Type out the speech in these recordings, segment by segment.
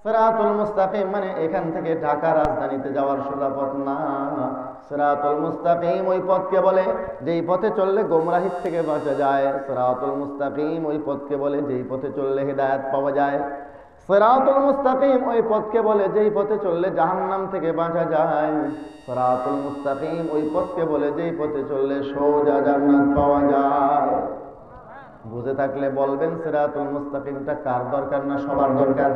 সিরাতুল মুস্তাকিম মানে এখান থেকে ঢাকা রাজধানীতে যাওয়ার সোজা পথ না। সিরাতুল মুস্তাকিম ওই পথকে বলে যেই পথে চললে গোমরাহির থেকে বাঁচা যায়। সিরাতুল মুস্তাকিম ওই পথকে বলে যেই পথে চললে হিদায়াত পাওয়া যায়। সিরাতুল মুস্তাকিম ওই পথকে বলে যেই পথে চললে জাহান্নাম থেকে বাঁচা যায়। সিরাতুল মুস্তাকিম ওই পথকে বলে যেই পথে চললে সোজা জান্নাত পাওয়া যায়। বুঝে থাকলে বলবেন সিরাতুল মুস্তাকিমটা কার দরকার না সবার দরকার?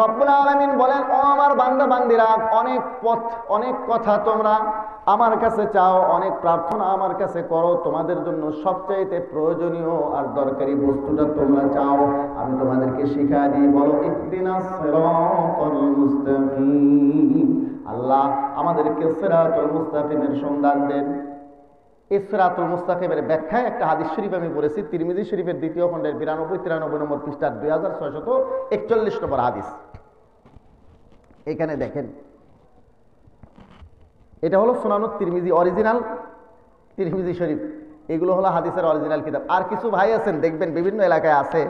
রব্বুল আলামিন বলেন, ও আমার বান্দা বান্দিরা, অনেক পথ অনেক কথা তোমরা আমার কাছে চাও, অনেক প্রার্থনা আমার কাছে করো, তোমাদের জন্য সবচাইতে প্রয়োজনীয় আর দরকারি বস্তুটা তোমরা চাও, আমি তোমাদেরকে শিখিয়ে দিই। বলো ইহদিনাস সিরাতাল মুস্তাকিম। আল্লাহ আমাদেরকে সিরাতুল মুস্তাকিমের সন্ধান দেন। এই সিরাতুল মুস্তাকিমের ব্যাখ্যায় একটা হাদিস শরীফ আমি পড়েছি, তিরমিজি শরীফের 2য় খণ্ডের 92-93 নম্বর পৃষ্ঠার 2641 নম্বর হাদিস। এখানে দেখেন, এটা হলো সুনানুত তিরমিজি, অরিজিনাল তিরমিজি শরীফ। এগুলো হলো হাদিসের অরিজিনাল কিতাব। আর কিছু ভাই আছেন দেখবেন বিভিন্ন এলাকায় আছে,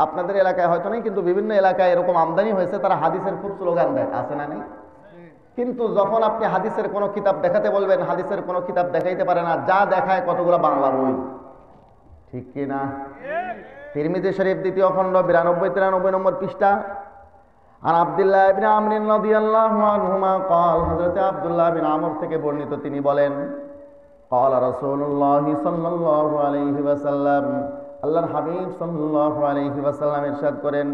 আপনাদের এলাকায় হয়তো নেই, কিন্তু বিভিন্ন এলাকায় এরকম আমদানি হয়েছে, তারা হাদিসের খুব স্লোগান দেয়, আছে না নেই? কিন্তু যখন আপনি হাদিসের কোনো কিতাব দেখাতে বলবেন, হাদিসের কোনো কিতাব দেখাইতে পারে না, যা দেখায় কতগুলো বাংলা বই, ঠিক কি না? তিরমিজি শরীফ 2য় খণ্ড 92-93 নম্বর পৃষ্ঠা। আর আব্দুল্লাহ ইবনে আমর রাদিয়াল্লাহু আনহুমা قال, হযরত আব্দুল্লাহ বিন আমর থেকে বর্ণিত, তিনি বলেন, قال রাসূলুল্লাহ সাল্লাল্লাহু আলাইহি ওয়াসাল্লাম, আল্লাহর হাবিব সাল্লাল্লাহু আলাইহি ওয়াসাল্লাম ইরশাদ করেন,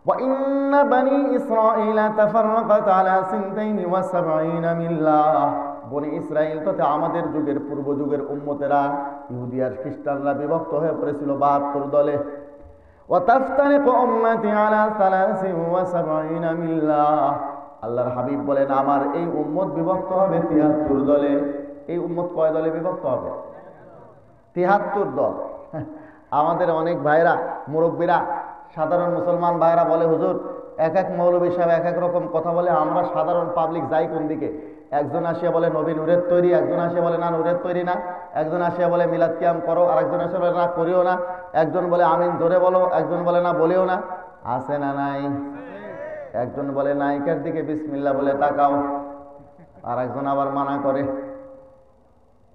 وَإِنَّ بَنِي إِسْرَائِيلَ تَفَرَّقَتْ عَلَى 72 মিল্লাহ। বনি ইসরাইল তথা আমাদের যুগের পূর্ব যুগের উম্মতেরা, ইহুদি আর খ্রিস্টানরা বিভক্ত হয়ে পড়েছিল 72 দলে। وَتَفْتَرِقُ أُمَّتِي عَلَى 73 মিল্লাহ। আল্লাহর হাবিব বলেন, আমার এই উম্মত বিভক্ত হবে 73 দলে। এই উম্মত কয় দলে বিভক্ত হবে? 73 দল। আমাদের অনেক ভাইরা, মুরব্বীরা, সাধারণ মুসলমান ভাইরা বলে, হুজুর এক এক মৌলবী সাহেব এক এক রকম কথা বলে, আমরা সাধারণ পাবলিক যাই কোন দিকে? একজন আসিয়া বলে নবী নূরের তৈরি, একজন আসিয়া বলে না নূরের তৈরি না, একজন আসিয়া বলে মিলাদ কিয়াম করো, আর একজন আসিয়া বলে না করিও না, একজন বলে আমিন জোরে বলো, একজন বলে না বলিও না। আছে না নাই? একজন বলে নায়িকার দিকে বিসমিল্লাহ বলে তাকাও, আর একজন আবার মানা করে।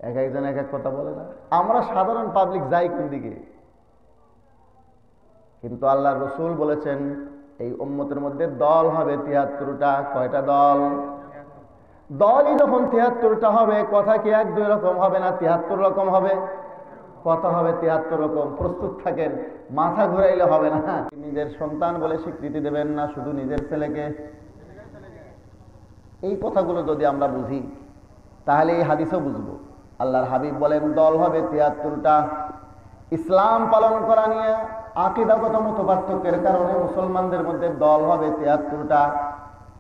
এক একজন এক এক কথা বলে না। আমরা সাধারণ পাবলিক যাই কোন দিকে? কিন্তু আল্লাহ রসুল বলেছেন এই উম্মতের মধ্যে দল হবে 73টা। কয়টা দল? দলই যখন 73টা হবে, কথা কি 1-2 রকম হবে না, 73 রকম হবে। কথা হবে 73 রকম। প্রস্তুত থাকেন, মাথা ঘুরাইলে হবে না। নিজের সন্তান বলে স্বীকৃতি দেবেন না, শুধু নিজের ছেলেকে। এই কথাগুলো যদি আমরা বুঝি, তাহলে এই হাদিসও বুঝবো। আল্লাহর হাবিব বলেন দল হবে 73টা। ইসলাম পালন করা নিয়ে আকীদাগত মতপার্থক্যের কারণে মুসলমানদের মধ্যে দল হবে 73টা,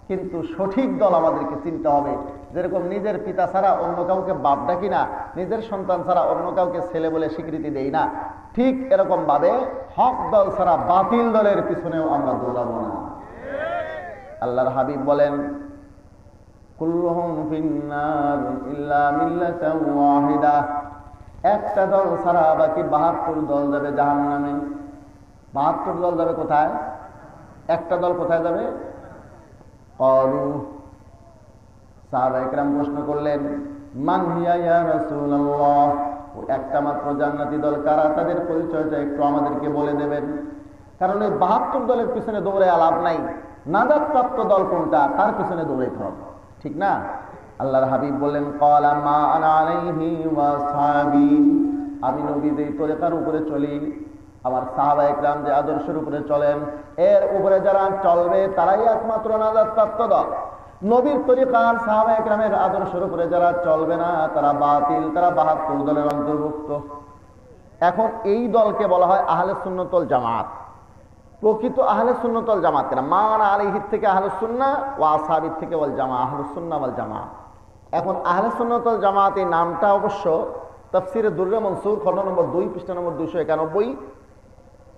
কিন্তু সঠিক দল আমাদেরকে চিনতে হবে। যেরকম নিজের পিতা ছাড়া অন্য কাউকে বাপ ডাকি না, নিজের সন্তান ছাড়া অন্য কাউকে ছেলে বলে স্বীকৃতি দেই না, ঠিক এরকম ভাবে হক দল ছাড়া বাতিল দলের পিছনেও আমরা দৌড়াবো না। আল্লাহর হাবিব বলেন, কুল্লুহুম ফিন্নার ইল্লা মিল্লাতান ওয়াহিদা। একটা দল ছাড়া বাকি 72 দল যাবে জাহান্নামে। 72 দল যাবে কোথায়? একটা দল কোথায় যাবে? ক্বালু, সাহাবায়ে কেরাম প্রশ্ন করলেন, মান হিয়া ইয়া রাসূলুল্লাহ, ও একটা মাত্র জান্নাতি দল কারা? তাদের পরিচয়টা একটু আমাদেরকে বলে দেবেন। কারণ এই 72 দলের পিছনে দৌড়ে লাভ নাই। নাজাত প্রাপ্ত দল কোনটা, তার পিছনে দৌড়াইতে হবে, ঠিক না? আল্লাহর হাবিব বললেন, ক্বালা মা আনা আলাইহি ওয়া আসহাবী, আমি নবী যেই তরিকার উপরে চলি, আমার সাহাবায়ে কেরাম যে আদর্শের উপরে চলেন, এর উপরে যারা চলবে তারাই একমাত্র নাজাত প্রাপ্ত দল। নবীর তরিকার সাহাবায়ে কেরামের আদর্শের উপরে যারা চলবে না, তারা বাতিল, তারা 72 দলের অন্তর্ভুক্ত। এখন এই দলকে বলা হয় আহলে সুন্নাত ওয়াল জামাত। প্রকৃত আহলে সুন্নাত ওয়াল জামাত কেনা, মা আনা আলাইহি থেকে আহলে সুন্নাহ, ওয়া আসহাবী থেকে ওয়াল জামাত, আহলুস সুন্নাহ ওয়াল জামাত। এখন আহলে সুন্নাত ওয়াল জামাত এই নামটা অবশ্য তাফসীরে দুররে মনসুর খণ্ড নম্বর 2 পৃষ্ঠা নম্বর 291,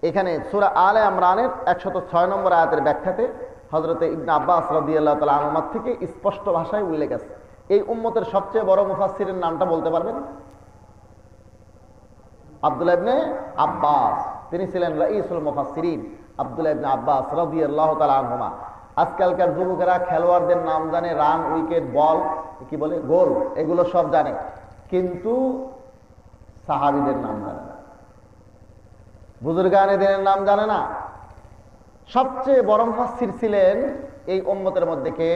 এখানে সূরা আলে ইমরানের 106 নম্বর আয়াতের ব্যাখ্যাতে হযরতে ইবনে আব্বাস রাদিয়াল্লাহু তাআলা আনহু থেকে স্পষ্ট ভাষায় উল্লেখ আছে। এই উম্মতের সবচেয়ে বড় মুফাসসিরের নামটা বলতে পারবেন? আব্দুল্লাহ ইবনে আব্বাস। তিনি ছিলেন রাইসুল মুফাসসিরিন। আব্দুল্লাহ ইবনে আব্বাস রাদিয়াল্লাহু তাআলা আনহুমা। আজকালকার যুবকেরা খেলোয়াড়দের নাম জানে, রান, উইকেট, বল, কি বলে, গোল, এগুলো সব জানে, কিন্তু সাহাবীদের নাম জানে না, বুজুর্গানেদের নাম জানে না। সবচেয়ে বড় মুফাসসির ছিলেন এই উম্মতের মধ্যে কে?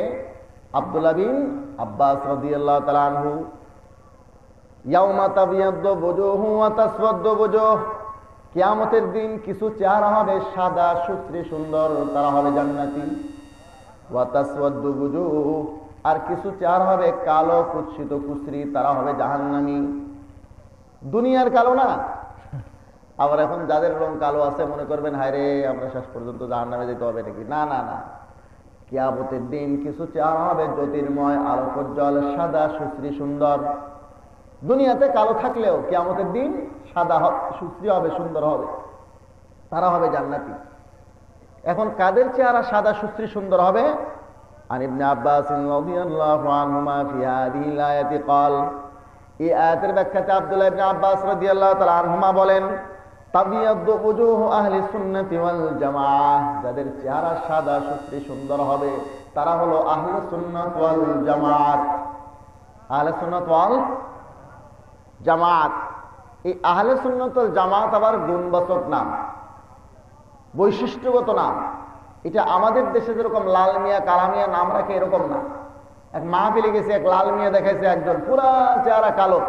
আব্দুল্লাহ বিন আব্বাস রাদিয়াল্লাহু তাআলা আনহু। ইয়াউমা তাবিয়াদ্দু বুজুহু ওয়া তাসওয়াদ্দু বুজুহ, কিয়ামতের দিন কিছু চেহারা হবে সাদা সুশ্রী সুন্দর, তারা হবে জান্নাতি। ওয়া তাসওয়াদ্দু বুজুহ, আর কিছু চেহারা হবে কালো কুৎসিত কুচরি, তারা হবে জাহান্নামী। দুনিয়ার কালো না, আবার এখন যাদের রং কালো আছে মনে করবেন হায় রে আমরা শেষ পর্যন্ত জাহান্নামে যেতে হবে নাকি। না না না, কিয়ামতের দিন কিছু চেহারা হবে জ্যোতির্ময়, আলোকোজ্জ্বল, সাদা সুশ্রী সুন্দর। দুনিয়াতে কালো থাকলেও কিয়ামতের দিন সাদা সুশ্রী হবে, সুন্দর হবে, তারা হবে জান্নাতি। এখন কাদের চেহারা সাদা সুশ্রী সুন্দর হবে? আন ইবনে আব্বাস রাদিয়াল্লাহু আনহুমা ফি হাযিহিল আয়াতি ক্বাল, এই আয়াতের ব্যাখ্যাতে আব্দুল্লাহ ইবনে আব্বাস রাদিয়াল্লাহু তাআলা আনহুমা বলেন, তাবিয়াদ্দু উজুহু আহলি সুন্নাতি ওয়াল জামাআহ, যাদের চেহারা সাদা সুশ্রী সুন্দর হবে তারা হলো আহলে সুন্নাত ওয়াল জামাআত। আহলে সুন্নাত ওয়াল জামাআত, এই আহলে সুন্নাত ওয়াল জামাআত আবার গুণবাচক নাম, বৈশিষ্ট্যগত নাম। এটা আমাদের দেশে যেরকম লাল মিয়া কালা মিয়া নাম রাখে এরকম না। এক মাহফিলে গেছে, এক লাল মিয়া দেখাইছে, একজন পুরা চেহারা কালো,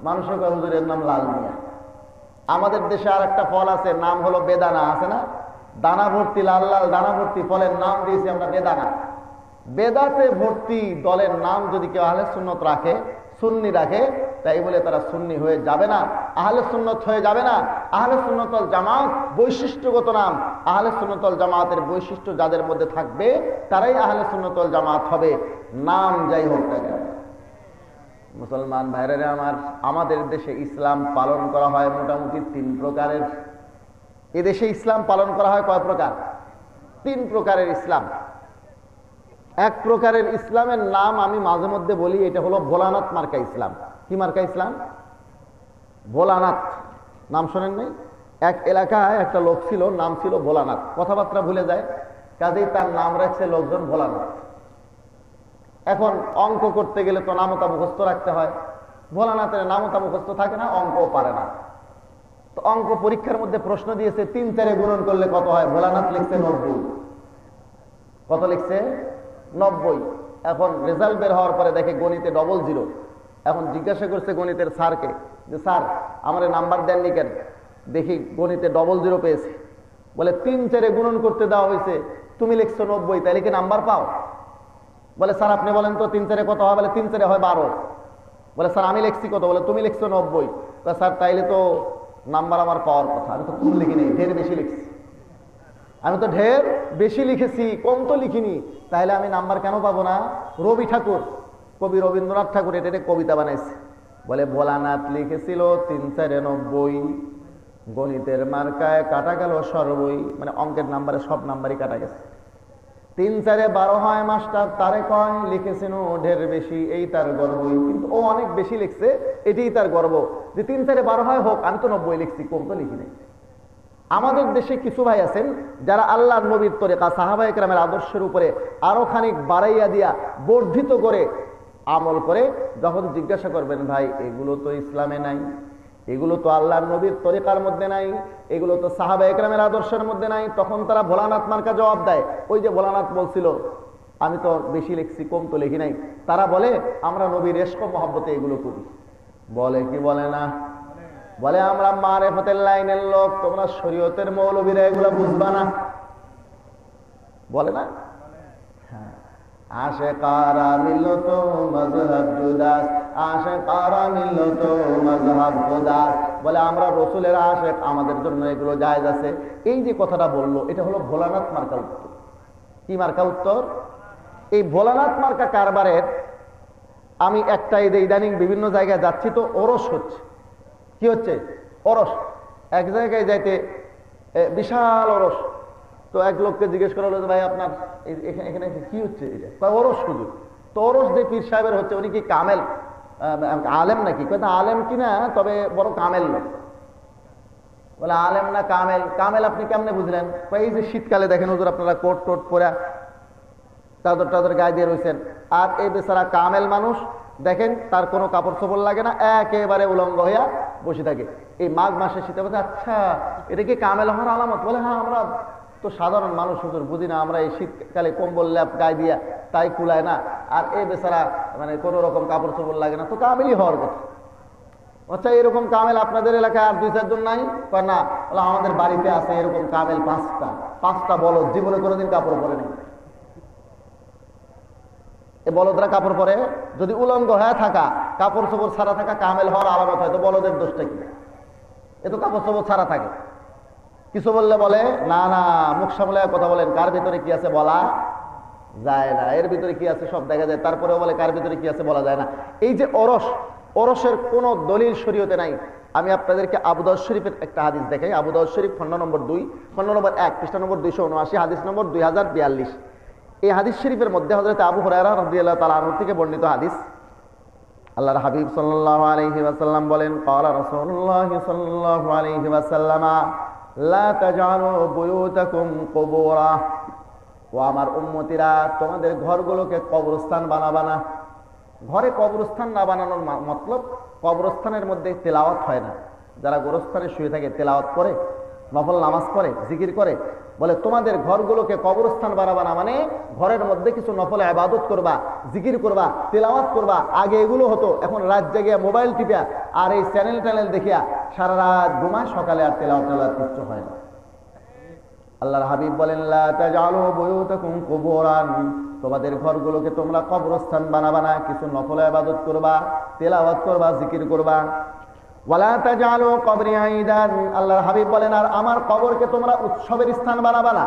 মানুষের হুজুরের নাম লাল মিয়া। আমাদের দেশে আর একটা ফল আছে, নাম হলো বেদানা, আছে না? দানা ভর্তি, লাল লাল দানা ভর্তি ফলের নাম দিয়েছি আমরা বেদানা। বেদাতে ভর্তি দলের নাম যদি কেউ আহলে সুন্নত রাখে, সুন্নি রাখে, তাই বলে তারা সুন্নি হয়ে যাবে না, আহলে সুন্নত হয়ে যাবে না। আহলে সুন্নাত ওয়াল জামাত বৈশিষ্ট্যগত নাম। আহলে সুন্নাত ওয়াল জামাতের বৈশিষ্ট্য যাদের মধ্যে থাকবে তারাই আহলে সুন্নাত ওয়াল জামাত হবে, নাম যাই হোক না কেন। মুসলমান ভাইরা আমার, আমাদের দেশে ইসলাম পালন করা হয় মোটামুটি 3 প্রকারের। এদেশে ইসলাম পালন করা হয় কয় প্রকার? 3 প্রকারের ইসলাম। এক প্রকারের ইসলামের নাম আমি মাঝে মধ্যে বলি, এটা হলো ভোলানাথ মার্কা ইসলাম। কি মার্কা ইসলাম? ভোলানাথ। নাম শোনেন নাই? এক এলাকায় একটা লোক ছিল, নাম ছিল ভোলানাথ, কথাবার্তা ভুলে যায়, কাজেই তার নাম রাখছে লোকজন ভোলানাথ। এখন অঙ্ক করতে গেলে তো নামতা মুখস্থ রাখতে হয়, ভোলানাথের নামতা মুখস্থ থাকে না, অঙ্কও পারে না। তো অঙ্ক পরীক্ষার মধ্যে প্রশ্ন দিয়েছে 3-4 গুণন করলে কত হয়? ভোলানাথ লিখছে 90। কত লিখছে? 90। এখন রেজাল্ট বের হওয়ার পরে দেখে গণিতে 00। এখন জিজ্ঞাসা করছে গণিতের স্যারকে যে স্যার আমার নাম্বার দেননি কেন? দেখি গণিতে 00 পেয়েছে। বলে 3-4 গুণন করতে দেওয়া হয়েছে, তুমি লিখছো 90, তাহলে কি নাম্বার পাও? বলে স্যার আপনি বলেন তো 3-4 কত হয়? বলে 3-4 হয় 12। বলে স্যার আমি লিখছি কত? বলে তুমি লিখছো 90। স্যার তাইলে তো নাম্বার আমার পাওয়ার কথা, আমি তো কম লিখিনি, ঢের বেশি লিখছি। আমি তো ঢের বেশি লিখেছি, কম তো লিখিনি, তাহলে আমি নাম্বার কেন পাবো না? রবি ঠাকুর, কবি রবীন্দ্রনাথ ঠাকুর এটা কবিতা বানাইছে, বলে ভোলানাথ লিখেছিল 3-4 90, গণিতের মার্কায় কাটা গেল সর্বই, মানে অঙ্কের নাম্বারে সব নাম্বারই কাটা গেছে। 3-4 12 হয় মাস্টার তারে কয়, লিখেছেন ও ঢের বেশি, এই তার গর্বই। কিন্তু ও অনেক বেশি লিখছে, এটাই তার গর্ব যে 3-4 12 হয় হোক, আমি তো 90 লিখছি, কম তো লিখি নাই। আমাদের দেশে কিছু ভাই আছেন যারা আল্লাহর নবীর তরিকা সাহাবায়ে কেরামের আদর্শের উপরে আরো খানিক বাড়াইয়া দিয়া বর্ধিত করে আমল করে, যখন জিজ্ঞাসা করবেন ভাই এগুলো তো ইসলামে নাই, এগুলো তো আল্লাহর নবীর তরিকার মধ্যে নাই, এগুলো তো সাহাবায়ে কেরামের আদর্শের মধ্যে নাই, তখন তারা ভোলানাথ মার্কা জবাব দেয়। ওই যে ভোলানাথ বলছিল আমি তো বেশি লিখছি, কম তো লিখি নাই। তারা বলে আমরা নবীর ইশক মহব্বতে এগুলো করি। বলে কি বলে না? বলে আমরা মারেফতের লাইনের লোক, তোমরা শরীয়তের মৌলবীরা এগুলো বুঝবা না, বলে না? হ্যাঁ, আশেকারা মিল্লত মাযহাব জুদাস, আশেকারা মিল্লত মাযহাব জুদাস। বলে আমরা রাসূলের আশেক, আমাদের জন্য এগুলো জায়েজ আছে। এই যে কথাটা বললো, এটা হলো ভোলানাথ মার্কা উত্তর। কি মার্কা উত্তর? এই ভোলানাথ মার্কা কারবারের আমি একটা ইদানিং বিভিন্ন জায়গায় যাচ্ছি, তো ওরস হচ্ছে। কি হচ্ছে? ওরস। এক জায়গায় যাইতে বিশাল ওরস, তো এক লোককে জিজ্ঞেস করা হলো ভাই আপনার এখানে কি হচ্ছে? এটা ওরস হুজুর। তো ওরস যে পীর সাহেবের হচ্ছে, উনি কি কামেল আলেম নাকি? আলেম কিনা, তবে বড় কামেল লোক। বলে আলেম না কামেল? কামেল আপনি কেমনে বুঝলেন? এই যে শীতকালে দেখেন হুজুর আপনারা কোট টোট পরে চাদর টাদর গায়ে দিয়ে রয়েছেন, আর এই বেচারা কামেল মানুষ দেখেন তার কোনো কাপড় চোপড় লাগে না, একেবারে উলঙ্গ হইয়া বসে থাকে। এই মাঘ মাসে শীতে বলছে আচ্ছা এটা কি কামেল হওয়ার আলামত? বলে হ্যাঁ, আমরা তো সাধারণ মানুষ হুজুর, বুঝি না, আমরা এই শীতকালে কম্বল ল্যাপ গায়ে দিয়া তাই কুলায় না, আর এই বেচারা মানে কোনো রকম কাপড় চোপড় লাগে না, তো কামেলই হওয়ার কথা। আচ্ছা এরকম কামেল আপনাদের এলাকায় আর 2-4 জন নাই? না, বলে আমাদের বাড়িতে আছে এরকম কামেল 5টা বলদ, জীবনে কোনোদিন কাপড় পরে নেই। এই বলদরা কাপড় পরে? যদি উলঙ্গ হয়ে থাকা, কাপড় চোপড় ছাড়া থাকা কামেল হওয়ার আলামত হয়, তো বলদের দোষটা কি? এ তো কাপড় চোপড় ছাড়া থাকে। কিছু বললে বলে না না, মুখ সামলে কথা বলেন, কার ভিতরে কি আছে বলা যায় না, এর ভিতরে কি আছে সব দেখা যায়, তারপরেও বলে কার ভিতরে কি আছে বলা যায় না। এই যে ওরসের কোন দলিল শরীয়তে নাই। আমি আপনাদেরকে আবু দাউদ শরীফের একটা হাদিস দেখাই। আবু দাউদ শরীফ খণ্ড নম্বর 2, খণ্ড নম্বর 1, পৃষ্ঠা নম্বর 279, হাদিস নম্বর 2042। এই হাদিস শরীফের মধ্যে হযরত আবু হুরায়রা রাদিয়াল্লাহু তাআলা আনহু থেকে বর্ণিত হাদিস। আল্লাহর হাবিব সাল্লাল্লাহু আলাইহি ওয়াসাল্লাম বলেন, ক্বালা রাসূলুল্লাহ সাল্লাল্লাহু আলাইহি ওয়াসাল্লাম, লা তাজআলু বুয়ুতাকুম কুবুরা। ও আমার উম্মতিরা, তোমাদের ঘরগুলোকে কবরস্থান বানাবা না। ঘরে কবরস্থান না বানানোর মতলব, কবরস্থানের মধ্যে তেলাওয়াত হয় না। যারা গোরস্থানে শুয়ে থাকে তেলাওয়াত করে, নফল নামাজ পড়ে, জিকির করে, বলে তোমাদের ঘরগুলোকে কবরস্থান বানাবা না, মানে ঘরের মধ্যে কিছু নফল ইবাদত করবা, জিকির করবা, তেলাওয়াত করবা। আগে এগুলো হতো, এখন রাত জেগে মোবাইল টিপিয়া আর এই চ্যানেল দেখিয়া সারা রাত ঘুমায়, সকালে আর তেলাওয়াত কিছু হয় না। আল্লাহর হাবিব বলেন, লা তাজআলু বুয়ুতাকুম কুবুরান, তোমাদের ঘরগুলোকে তোমরা কবরস্থান বানাবা না, কিছু নফল ইবাদত করবা, তেলাওয়াত করবা, জিকির করবা। ওয়ালা তাজআলু কবরি ঈদান, আল্লাহর হাবিব বলেন, আর আমার কবরকে তোমরা উৎসবের স্থান বানাবা না।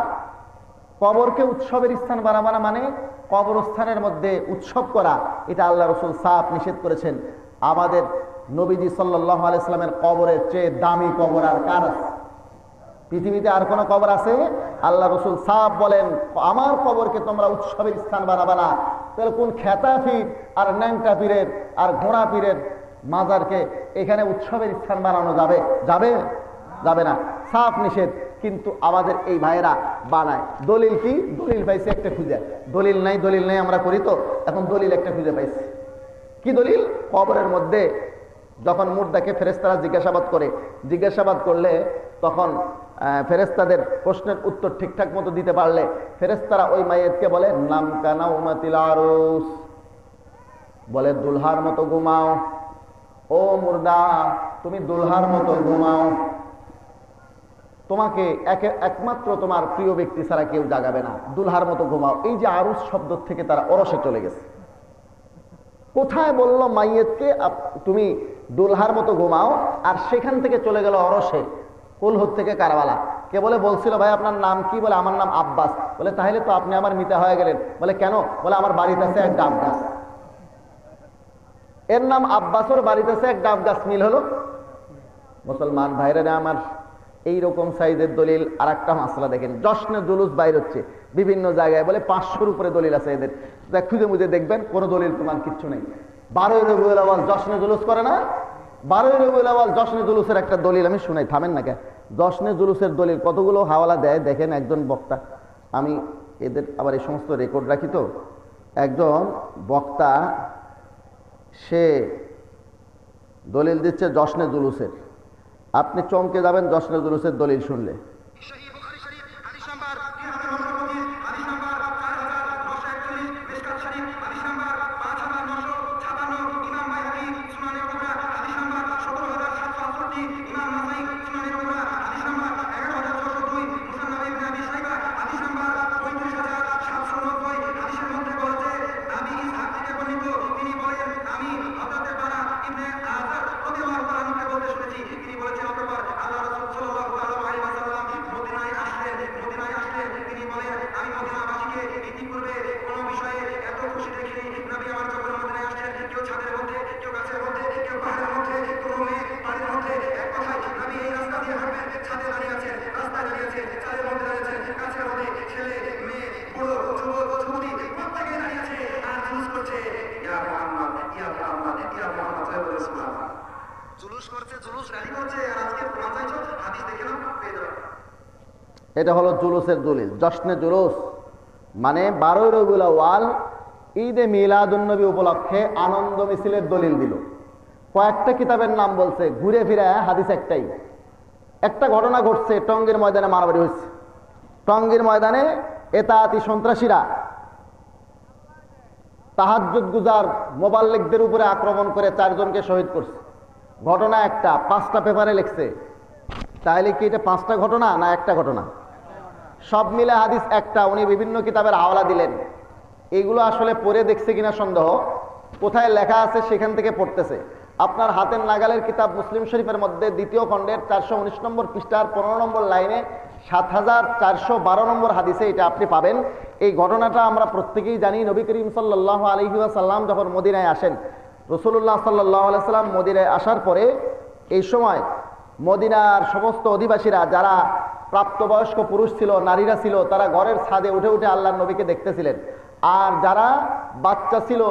কবরকে উৎসবের স্থান বানাবা না মানে কবরস্থানের মধ্যে উৎসব করা, এটা আল্লাহ রাসূল সাফ নিষেধ করেছেন। আমাদের নবীজি সাল্লাল্লাহু আলাইহি ওয়াসাল্লামের কবরের চেয়ে দামি কবর আর কার আছে? পৃথিবীতে আর কোন কবর আছে? আল্লাহ রাসূল সাফ বলেন, আমার কবরকে তোমরা উৎসবের স্থান বানাবা না। তাহলে কোন খেতা পীর আর ন্যাংটা পীরের আর ঘোড়া পীরের মাজারকে এখানে উৎসবের স্থান বানানো যাবে? যাবে না, সাফ নিষেধ। কিন্তু আমাদের এই ভাইয়েরা বানায়। দলিল কি? দলিল পাইছে একটা খুঁজে, দলিল নাই আমরা করি, তো এখন দলিল একটা খুঁজে পাইছি। কি দলিল? কবরের মধ্যে যখন মুর্দাকে ফেরেশতারা জিজ্ঞাসাবাদ করলে তখন ফেরেশতাদের প্রশ্নের উত্তর ঠিকঠাক মতো দিতে পারলে ফেরেশতারা ওই মাইয়েতকে বলে, নাম কানাউমাতিল আরুস, বলে দুলহার মতো ঘুমাও। ও মুর্দা, তুমি দুলহার মতো ঘুমাও, তোমাকে একমাত্র তোমার প্রিয় ব্যক্তি ছাড়া কেউ জাগাবে না, দুলহার মতো ঘুমাও। এই যে আরুস শব্দ থেকে তারা অরসে চলে গেছে। কোথায় বলল মাইয়েতকে তুমি দুলহার মতো ঘুমাও, আর সেখান থেকে চলে গেল অরসে, কুলহুত থেকে কারবালা। কে বলে বলছিল, ভাই আপনার নাম কি? বলে আমার নাম আব্বাস। বলে তাহলে তো আপনি আমার মিতা হয়ে গেলেন। বলে কেন? বলে আমার বাড়িতে আছে এক ডাব গাছ। এর নাম আব্বাস, ওর বাড়িতে আছে এক ডাব গাছ, মিল হলো? মুসলমান ভাইরা আমার, এইরকম সাইজের দলিল। আর একটা মাসলা দেখেন, জশ্নে জুলুস বাইর হচ্ছে বিভিন্ন জায়গায়, বলে 500-র উপরে দলিল আছে এদের। খুঁজে মুজে দেখবেন কোনো দলিল প্রমাণ কিচ্ছু নেই। 12ই রবিউল আউয়াল জশ্নে জুলুস করে না? 12ই রবিউল আউয়াল জশ্নে জুলুসের একটা দলিল আমি শুনাই, থামেন না কেন? জশ্নে জুলুসের দলিল কতগুলো হাওয়ালা দেয় দেখেন একজন বক্তা। আমি এদের আবার এই সমস্ত রেকর্ড রাখি, তো একজন বক্তা সে দলিল দিচ্ছে জশ্নে জুলুসের। আপনি চমকে যাবেন জশ্নে জুলুসের দলিল শুনলে। জুলুস করছে, জুলুস র্যালি করছে, আর আজকে প্রমাণ চাইছো? হাদিস দেখে এটা হলো জুলুসের দলিল। জশ্নে জুলুস মানে 12 রবিউল আউয়াল ঈদে মিলাদুন্নবী উপলক্ষে আনন্দ মিছিলের দলিল দিল। কয়েকটা কিতাবের নাম বলছে, ঘুরে ফিরে হাদিস একটাই। একটা ঘটনা ঘটছে, টঙ্গীর ময়দানে মারামারি হয়েছে। টঙ্গীর ময়দানে এতাতি সন্ত্রাসীরা তাহাজ্জুদ গুজার মোবাল্লিকদের উপরে আক্রমণ করে 4 জনকে শহীদ করছে। ঘটনা একটা, 5টা পেপারে লিখছে। তাহলে কি এটা 5টা ঘটনা না একটা ঘটনা? সব মিলে হাদিস একটা। উনি বিভিন্ন কিতাবের হাওয়ালা দিলেন। এগুলো আসলে পড়ে দেখছে কিনা সন্দেহ, কোথায় লেখা আছে সেখান থেকে পড়তেছে। আপনার হাতের নাগালের কিতাব মুসলিম শরীফের মধ্যে 2য় খণ্ডের 419 নম্বর পৃষ্ঠার 15 নম্বর লাইনে 7412 নম্বর হাদিসে এটা আপনি পাবেন। এই ঘটনাটা আমরা প্রত্যেকেই জানি। নবী করিম সাল্লাল্লাহু আলাইহি ওয়াসাল্লাম যখন মদিনায় আসেন, রাসূলুল্লাহ সাল্লাল্লাহু আলাইহি ওয়াসাল্লাম মদিনায় আসার পরে এই সময় মদিনার সমস্ত অধিবাসীরা যারা প্রাপ্তবয়স্ক পুরুষ ছিল, নারীরা ছিল, তারা ঘরের ছাদে উঠে উঠে আল্লাহর নবীকে দেখতেছিলেন। আর যারা বাচ্চা ছিল,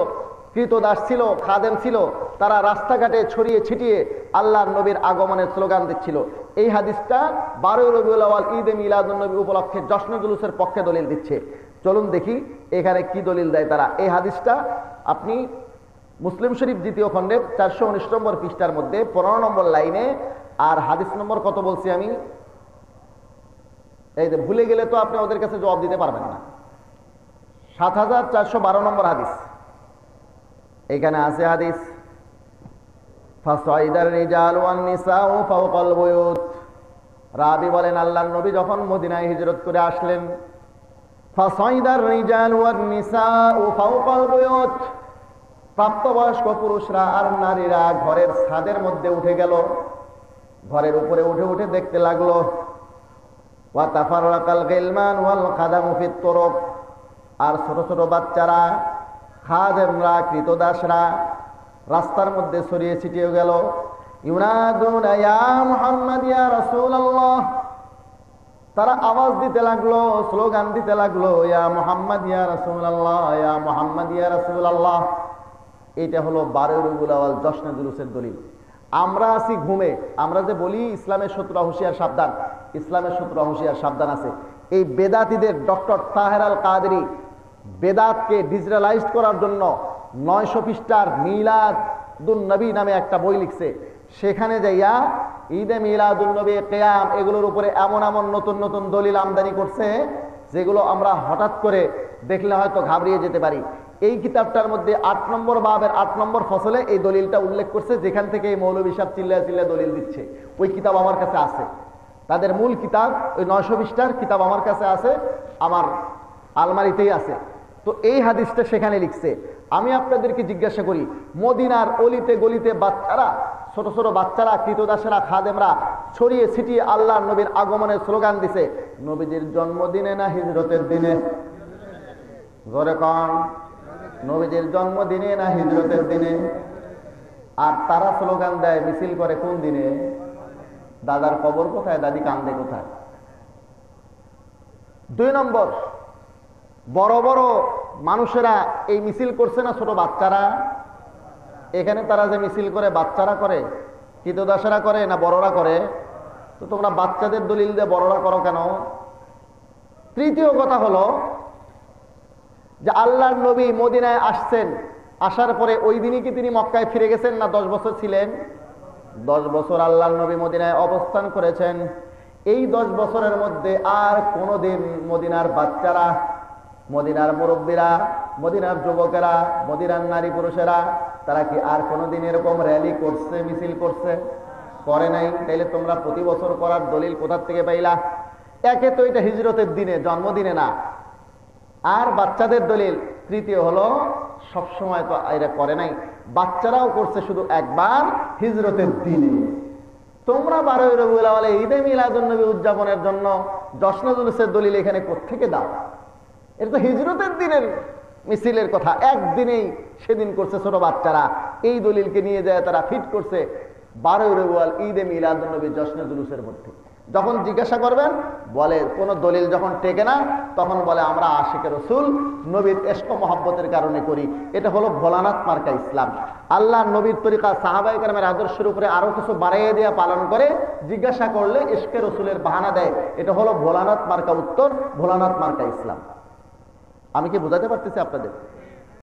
কৃতদাস ছিল, খাদেম ছিল, তারা রাস্তাঘাটে ছড়িয়ে ছিটিয়ে আল্লাহর নবীর আগমনের স্লোগান দিচ্ছিল। এই হাদিসটা 12 রবিউল আউয়াল ঈদে মিলাদুন্নবী উপলক্ষে জশ্নে জুলুসের পক্ষে দলিল দিচ্ছে। চলুন দেখি এখানে কি দলিল দেয় তারা। এই হাদিসটা আপনি মুসলিম শরীফ 2য় খণ্ডের 419 নম্বর পৃষ্ঠার মধ্যে 15 নম্বর লাইনে, আর হাদিস নম্বর কত বলছি আমি, এই যে ভুলে গেলে তো আপনি ওদের কাছে জবাব দিতে পারবেন না। 7412 নম্বর হাদিস। এখানে আছে হাদিস, ফাসাইদার রিজাল ওয়ান নিসাউ ফাওকাল বুয়ুত। রাবি বলেন আল্লাহর নবী যখন মদিনায় হিজরত করে আসলেন, ফাসাইদার রিজাল ওয়ান নিসাউ ফাওকাল বুয়ুত, প্রাপ্তবয়স্ক পুরুষরা আর নারীরা ঘরের ছাদের মধ্যে উঠে গেল। ঘরের উপরে উঠে উঠে দেখতে লাগলো, ওয়া তাফাররাকাল গিলমান ওয়াল খাদামু ফিত তুরুক, আর ছোট ছোট বাচ্চারা, খাদেমরা, কৃতদাসরা রাস্তার মধ্যে ছড়িয়ে ছিটিয়ে গেল। ইউনাদুনা ইয়া মুহাম্মদ ইয়া রাসূলুল্লাহ, তারা আওয়াজ দিতে লাগলো, স্লোগান দিতে লাগলো, ইয়া মুহাম্মদ ইয়া রাসূলুল্লাহ, ইয়া মুহাম্মদ ইয়া রাসূলুল্লাহ। এটা হলো 12 রবিউল আউয়াল জশ্নে জুলুসের দলিল। আমরা আছি ঘুমে। আমরা যে বলি ইসলামের শত্রুরা হুঁশিয়ার সাবধান, ইসলামের শত্রুরা হুঁশিয়ার সাবধান আছে। এই বেদাতীদের ডক্টর তাহের আল কাদেরী বেদাতকে ডিজিটালাইজড করার জন্য 900 পৃষ্ঠার মিলাদুন্নবী নামে একটা বই লিখছে। সেখানে যাইয়া ঈদে মিলাদুন্নবী, কিয়াম, এগুলোর উপরে এমন এমন নতুন নতুন দলিল আমদানি করছে যেগুলো আমরা হঠাৎ করে দেখলে হয়তো ঘাবড়িয়ে যেতে পারি। এই কিতাবটার মধ্যে 8 নম্বর বাবের 8 নম্বর ফসলে এই দলিলটা উল্লেখ করছে, যেখান থেকে এই মৌলভী সাহেব চিল্লায় চিল্লায় দলিল দিচ্ছে। ওই কিতাব আমার কাছে আছে, তাদের মূল কিতাব, ওই 900 পৃষ্ঠার কিতাব আমার কাছে আছে, আমার আলমারিতেই আছে। তো এই হাদিসটা সেখানে লিখছে। আমি আপনাদেরকে জিজ্ঞাসা করি, মদিনার অলিতে গলিতে বাচ্চারা, ছোট ছোট বাচ্চারা, কৃতদাসেরা, খাদেমরা ছড়িয়ে ছিটিয়ে আল্লাহর নবীর আগমনের স্লোগান দিছে, নবীজির জন্মদিনে না হিজরতের দিনে? জোরে কন, নবীজির জন্মদিনে না হিজরতের দিনে? আর তারা স্লোগান দেয়, মিছিল করে কোন দিনে? দাদার কবর কোথায়, দাদি কান্দে কোথায়? 2 নম্বর, বড় বড় মানুষেরা এই মিছিল করছে না ছোট বাচ্চারা? এখানে তারা যে মিছিল করে, বাচ্চারা করে, কৃতদাসেরা করে না বড়রা করে? তো তোমরা বাচ্চাদের দলিল দিয়ে বড়রা করো কেন? তৃতীয় কথা হলো যে আল্লাহর নবী মদিনায় আসছেন, আসার পরে ওই দিনই কি তিনি মক্কায় ফিরে গেছেন না 10 বছর ছিলেন? 10 বছর আল্লাহর নবী মদিনায় অবস্থান করেছেন। এই 10 বছরের মধ্যে আর কোনোদিন মদিনার বাচ্চারা, মদিনার মুরব্বীরা, মদিনার যুবকেরা, মদিনার নারী পুরুষেরা, তারা কি আর কোনোদিন এরকম র্যালি করছে, মিছিল করছে? করে নাই। তাইলে তোমরা প্রতি বছর করার দলিল কোথার থেকে পাইলা? একে তো এটা হিজরতের দিনে, জন্মদিনে না। আর বাচ্চাদের দলিল তৃতীয় হলো, সবসময় তো এরা করে নাই, বাচ্চারাও করছে শুধু একবার হিজরতের দিনে। তোমরা 12 রবিউল আউয়ালে ঈদে মিলাদুন্নবী উদযাপনের জন্য জশ্নে জুলুসের দলিল এখানে কোত্থেকে দাও? এটা তো হিজরতের দিনের মিছিলের কথা, একদিনেই সেদিন করছে ছোট বাচ্চারা। এই দলিলকে নিয়ে যায় তারা ফিট করছে 12 রবিউল ঈদে মিলাদুন্নবী জশ্নে জুলুসের মধ্যে। যখন জিজ্ঞাসা করবেন বলে কোন দলিল যখন টেকে না তখন বলে আমরা আশিকে রসুল নবীর ইশক মহব্বতের কারণে করি। এটা হলো ভোলানাথ মার্কা ইসলাম। আল্লাহ নবীর তরিকা সাহাবায়ে কেরামের আদর্শের উপরে আরো কিছু বাড়াইয়ে দেওয়া পালন করে জিজ্ঞাসা করলে ইশকে রসুলের বাহানা দেয়। এটা হলো ভোলানাথ মার্কা উত্তর, ভোলানাথ মার্কা ইসলাম। আমি কি বোঝাতে পারতেছি আপনাদের?